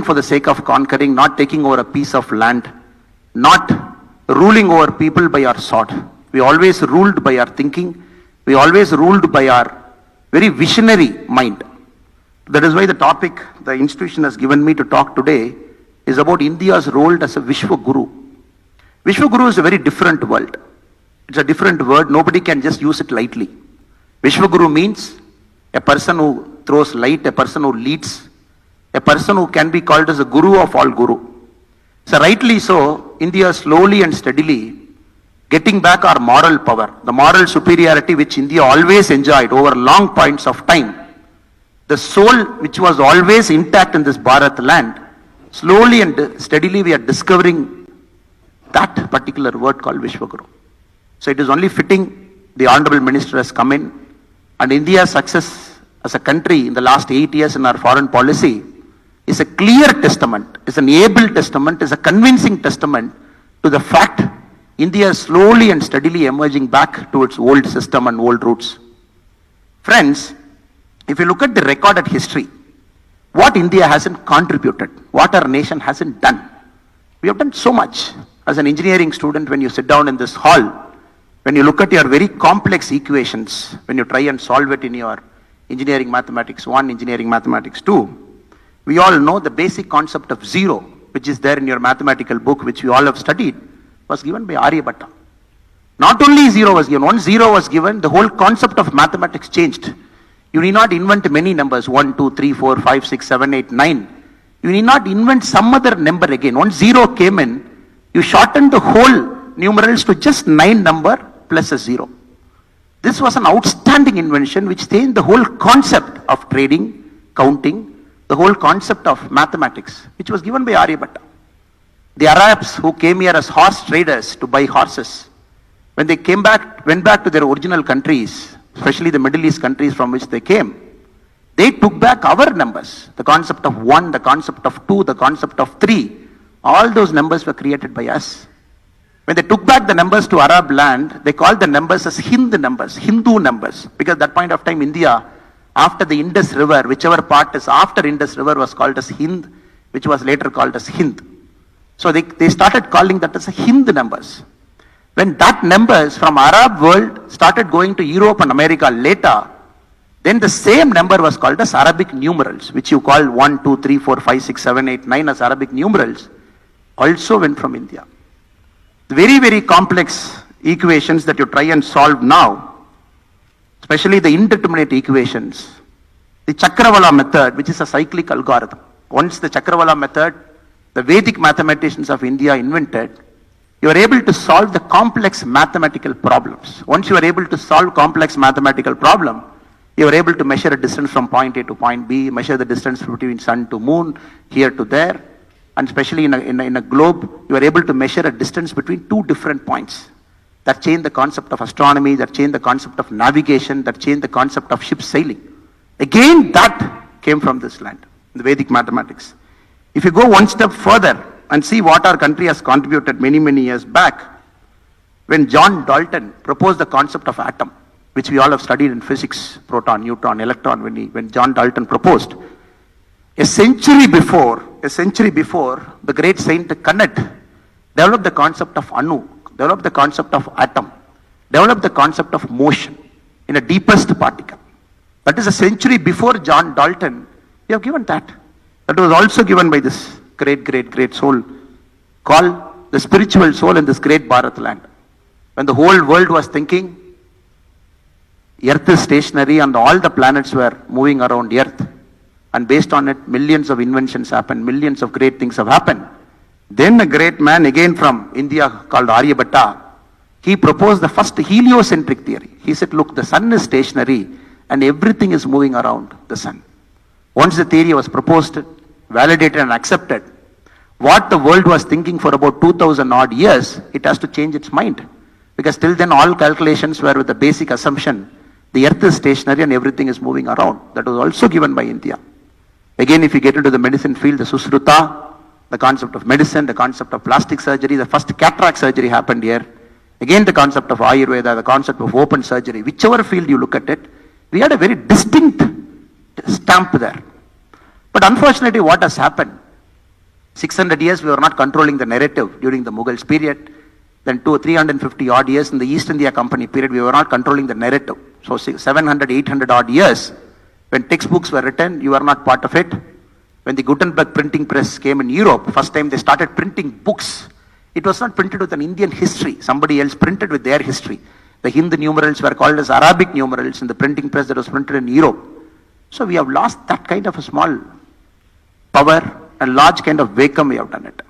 conquering for the sake of conquering, not taking over a piece of land, not ruling over people by our sword. We always ruled by our thinking. We always ruled by our very visionary mind. That is why the topic the institution has given me to talk today is about India's role as a Vishwa Guru. Vishwa Guru is a very different world. It's a different word. Nobody can just use it lightly. Vishwa Guru means a person who throws light, a person who leads, a person who can be called as a guru of all guru. So rightly so, India slowly and steadily getting back our moral power, the moral superiority which India always enjoyed over long points of time. The soul which was always intact in this Bharat land, slowly and steadily we are discovering that particular word called Vishwa Guru. So it is only fitting the Honorable Minister has come in, and India's success as a country in the last 8 years in our foreign policy is a clear testament, is an able testament, is a convincing testament to the fact India is slowly and steadily emerging back to its old system and old roots. Friends, if you look at the recorded history, what India hasn't contributed, what our nation hasn't done, we have done so much. As an engineering student, when you sit down in this hall, when you look at your very complex equations, when you try and solve it in your engineering mathematics 1, engineering mathematics 2, we all know the basic concept of zero, which is there in your mathematical book, which we all have studied, was given by Aryabhatta. Not only zero was given, once zero was given, the whole concept of mathematics changed. You need not invent many numbers, 1, 2, 3, 4, 5, 6, 7, 8, 9. You need not invent some other number again. Once zero came in, you shortened the whole numerals to just 9 number plus a zero. This was an outstanding invention which changed the whole concept of trading, counting, the whole concept of mathematics, which was given by Aryabhatta. The Arabs who came here as horse traders to buy horses, when they went back to their original countries, especially the Middle East countries from which they came, they took back our numbers. The concept of 1, the concept of 2, the concept of 3, all those numbers were created by us. When they took back the numbers to Arab land, they called the numbers as Hindu numbers, because at that point of time India, after the Indus River, whichever part is after Indus River was called as Hind, which was later called as Hind. So they started calling that as Hindu numbers. When that numbers from Arab world started going to Europe and America later, then the same number was called as Arabic numerals, which you call 1, 2, 3, 4, 5, 6, 7, 8, 9 as Arabic numerals, also went from India. The very, very complex equations that you try and solve now, especially the indeterminate equations, the Chakravala method, which is a cyclic algorithm. Once the Chakravala method, the Vedic mathematicians of India invented, you are able to solve the complex mathematical problems. Once you are able to solve complex mathematical problem, you are able to measure a distance from point A to point B, measure the distance between sun to moon, here to there, and especially in a globe, you are able to measure a distance between 2 different points. That changed the concept of astronomy, that changed the concept of navigation, that changed the concept of ship sailing. Again, that came from this land, the Vedic mathematics. If you go one step further and see what our country has contributed many, many years back, when John Dalton proposed the concept of atom, which we all have studied in physics, proton, neutron, electron, when John Dalton proposed, a century before, the great Saint Kannad developed the concept of Anu, developed the concept of atom, developed the concept of motion in a deepest particle. That is a century before John Dalton. We have given that. That was also given by this great soul called the spiritual soul in this great Bharat land. When the whole world was thinking Earth is stationary and all the planets were moving around Earth, and based on it millions of inventions happened, millions of great things have happened. Then a great man again from India called Aryabhatta, he proposed the first heliocentric theory. He said, look, the sun is stationary and everything is moving around the sun. Once the theory was proposed, validated and accepted, what the world was thinking for about 2000 odd years, it has to change its mind. Because till then all calculations were with the basic assumption, the earth is stationary and everything is moving around. That was also given by India. Again, if you get into the medicine field, the Susruta, the concept of medicine, the concept of plastic surgery, the first cataract surgery happened here. Again, the concept of Ayurveda, the concept of open surgery, whichever field you look at it, we had a very distinct stamp there. But unfortunately, what has happened? 600 years we were not controlling the narrative during the Mughals period. Then 350 odd years in the East India Company period, we were not controlling the narrative. So 700, 800 odd years, when textbooks were written, you were not part of it. When the Gutenberg printing press came in Europe, first time they started printing books. It was not printed with an Indian history. Somebody else printed with their history. The Hindu numerals were called as Arabic numerals in the printing press that was printed in Europe. So we have lost that kind of a small power and large kind of vacuum we have done it.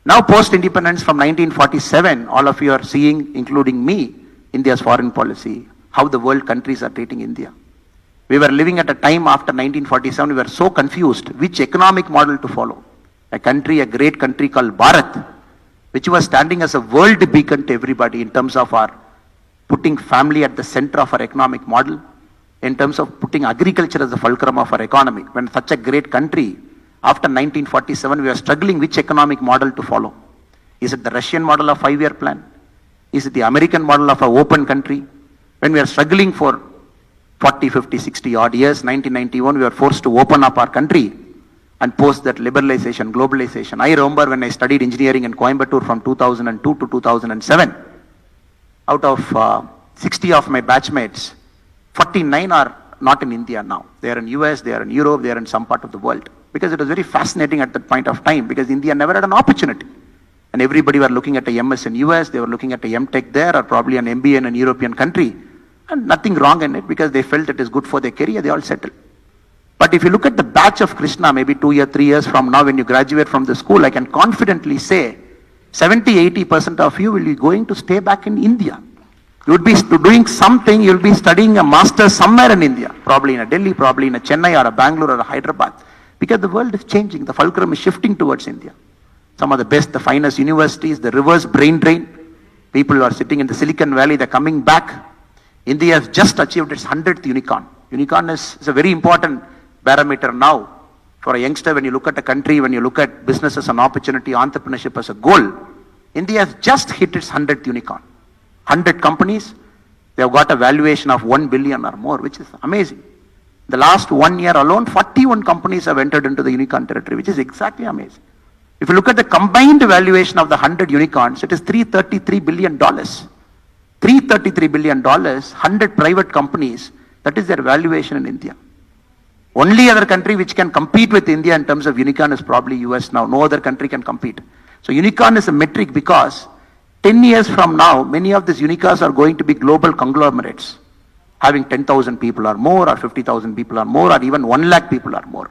Now post-independence from 1947, all of you are seeing, including me, India's foreign policy, how the world countries are treating India. We were living at a time after 1947, we were so confused which economic model to follow. A great country called Bharat, which was standing as a world beacon to everybody in terms of our putting family at the center of our economic model, in terms of putting agriculture as the fulcrum of our economy. When such a great country, after 1947, we are struggling which economic model to follow. Is it the Russian model of 5-year plan? Is it the American model of an open country? When we are struggling for 40, 50, 60 odd years, 1991, we were forced to open up our country and post that liberalization, globalization. I remember when I studied engineering in Coimbatore from 2002 to 2007, out of 60 of my batchmates, 49 are not in India now. They are in US, they are in Europe, they are in some part of the world. Because it was very fascinating at that point of time, because India never had an opportunity. And everybody were looking at a MS in US, they were looking at a MTech there, or probably an MBA in a European country. And nothing wrong in it, because they felt it is good for their career, they all settled. But if you look at the batch of Krishna, maybe 2 years, 3 years from now, when you graduate from the school, I can confidently say, 70-80% of you will be going to stay back in India. You would be doing something, you'll be studying a master's somewhere in India, probably in a Delhi, probably in a Chennai or a Bangalore or a Hyderabad. Because the world is changing, the fulcrum is shifting towards India. Some of the best, the finest universities, the reverse brain drain. People who are sitting in the Silicon Valley, they're coming back. India has just achieved its 100th unicorn. Unicorn is a very important barometer now for a youngster. When you look at a country, when you look at business as an opportunity, entrepreneurship as a goal, India has just hit its 100th unicorn. 100 companies, they have got a valuation of 1 billion or more, which is amazing. The last 1 year alone, 41 companies have entered into the unicorn territory, which is exactly amazing. If you look at the combined valuation of the 100 unicorns, it is $333 billion. $333 billion, 100 private companies, that is their valuation in India. Only other country which can compete with India in terms of unicorn is probably US now. No other country can compete. So unicorn is a metric because 10 years from now, many of these unicorns are going to be global conglomerates, having 10,000 people or more, or 50,000 people or more, or even 1 lakh people or more.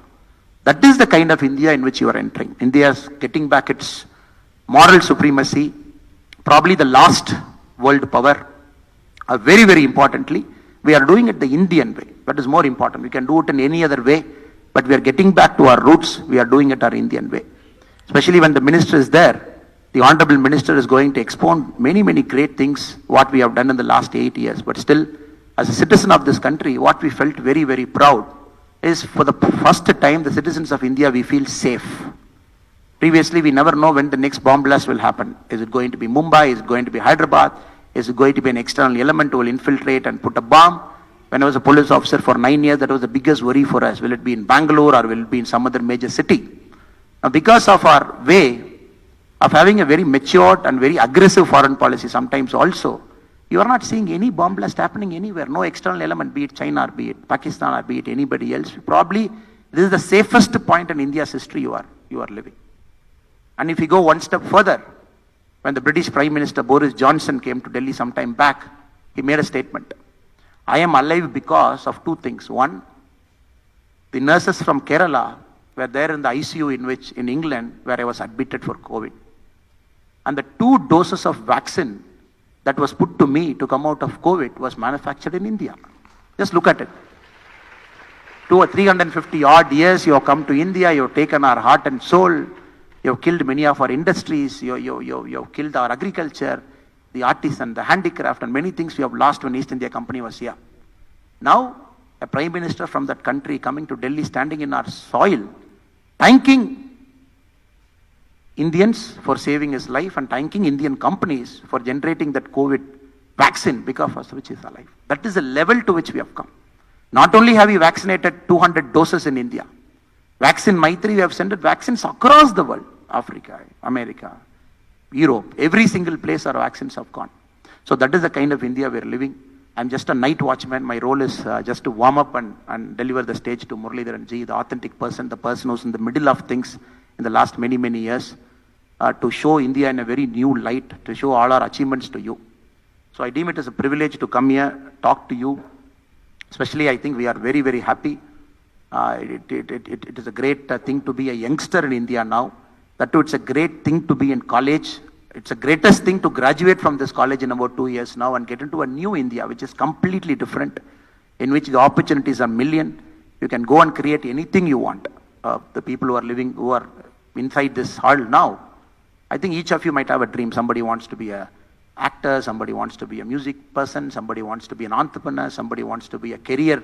That is the kind of India in which you are entering. India is getting back its moral supremacy, probably the last world power. Very, very importantly, we are doing it the Indian way. That is more important. We can do it in any other way, but we are getting back to our roots. We are doing it our Indian way. Especially when the minister is there, the honorable minister is going to expound many, many great things, what we have done in the last 8 years. But still, as a citizen of this country, what we felt very, very proud is for the first time, the citizens of India, we feel safe. Previously, we never know when the next bomb blast will happen. Is it going to be Mumbai? Is it going to be Hyderabad? Is it going to be an external element who will infiltrate and put a bomb? When I was a police officer for 9 years, that was the biggest worry for us. Will it be in Bangalore or will it be in some other major city? Now, because of our way of having a very matured and very aggressive foreign policy sometimes also, you are not seeing any bomb blast happening anywhere. No external element, be it China or be it Pakistan or be it anybody else. Probably this is the safest point in India's history you are living. And if you go one step further, when the British Prime Minister Boris Johnson came to Delhi some time back, he made a statement. I am alive because of 2 things. One, the nurses from Kerala were there in the ICU in England where I was admitted for COVID. And the 2 doses of vaccine that was put to me to come out of COVID was manufactured in India. Just look at it. 200 or 350 odd years you have come to India, you have taken our heart and soul, you have killed many of our industries, you have killed our agriculture, the artisan, the handicraft, and many things we have lost when East India Company was here. Now, a Prime Minister from that country coming to Delhi, standing in our soil, thanking Indians for saving his life and thanking Indian companies for generating that COVID vaccine because of which is alive. That is the level to which we have come. Not only have we vaccinated 200 doses in India, Vaccine Maitri, we have sent vaccines across the world. Africa, America, Europe, every single place our vaccines have gone. So that is the kind of India we are living. I'm just a night watchman. My role is just to warm up and deliver the stage to Muralidharan Ji, the authentic person, the person who's in the middle of things in the last many, many years, to show India in a very new light, to show all our achievements to you. So I deem it as a privilege to come here, talk to you. Especially, I think we are very, very happy. It is a great thing to be a youngster in India now. That too, it's a great thing to be in college. It's the greatest thing to graduate from this college in about 2 years now and get into a new India, which is completely different, in which the opportunities are million. You can go and create anything you want. The people who are living, who are inside this hall now, I think each of you might have a dream. Somebody wants to be an actor, somebody wants to be a music person, somebody wants to be an entrepreneur, somebody wants to be a career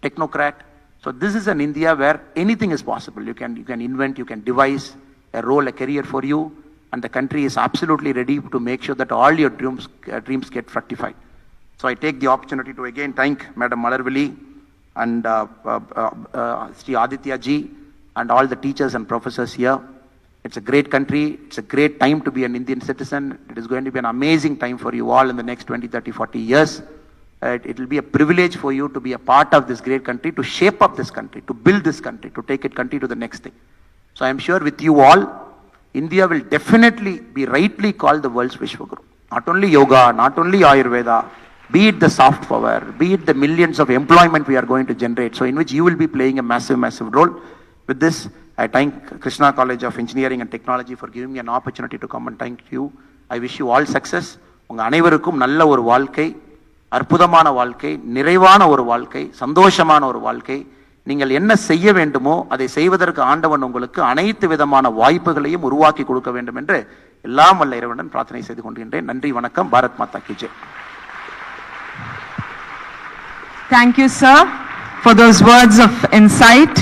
technocrat. So this is an India where anything is possible. You can invent, you can devise a role, a career for you, and the country is absolutely ready to make sure that all your dreams get fructified. So I take the opportunity to again thank Madam Malarvili and Sri Aditya Ji and all the teachers and professors here. It's a great country. It's a great time to be an Indian citizen. It is going to be an amazing time for you all in the next 20, 30, 40 years. It will be a privilege for you to be a part of this great country, to shape up this country, to build this country, to take it country to the next thing. So I am sure with you all, India will definitely be rightly called the world's Vishwa Guru. Not only yoga, not only Ayurveda, be it the soft power, be it the millions of employment we are going to generate, so in which you will be playing a massive, massive role. With this, I thank Krishna College of Engineering and Technology for giving me an opportunity to come and thank you. I wish you all success. உங்க அனைவருக்கும் நல்ல ஒரு வாழ்க்கை, அற்புதமான வாழ்க்கை, நிறைவான ஒரு வாழ்க்கை, சந்தோஷமான ஒரு வாழ்க்கை. நீங்கள் என்ன செய்ய வேண்டுமோ அதை செய்வதற்கு ஆண்டவன் உங்களுக்கு அனைத்து விதமான வாய்ப்புகளையும் உருவாக்கி கொடுக்க வேண்டும் என்று எல்லாம் வல்ல இறைவனுடன் பிரார்த்தனை செய்து கொள்கின்றேன். நன்றி, வணக்கம். பாரத் மாதா கி Jai. Thank you, sir, for those words of insight.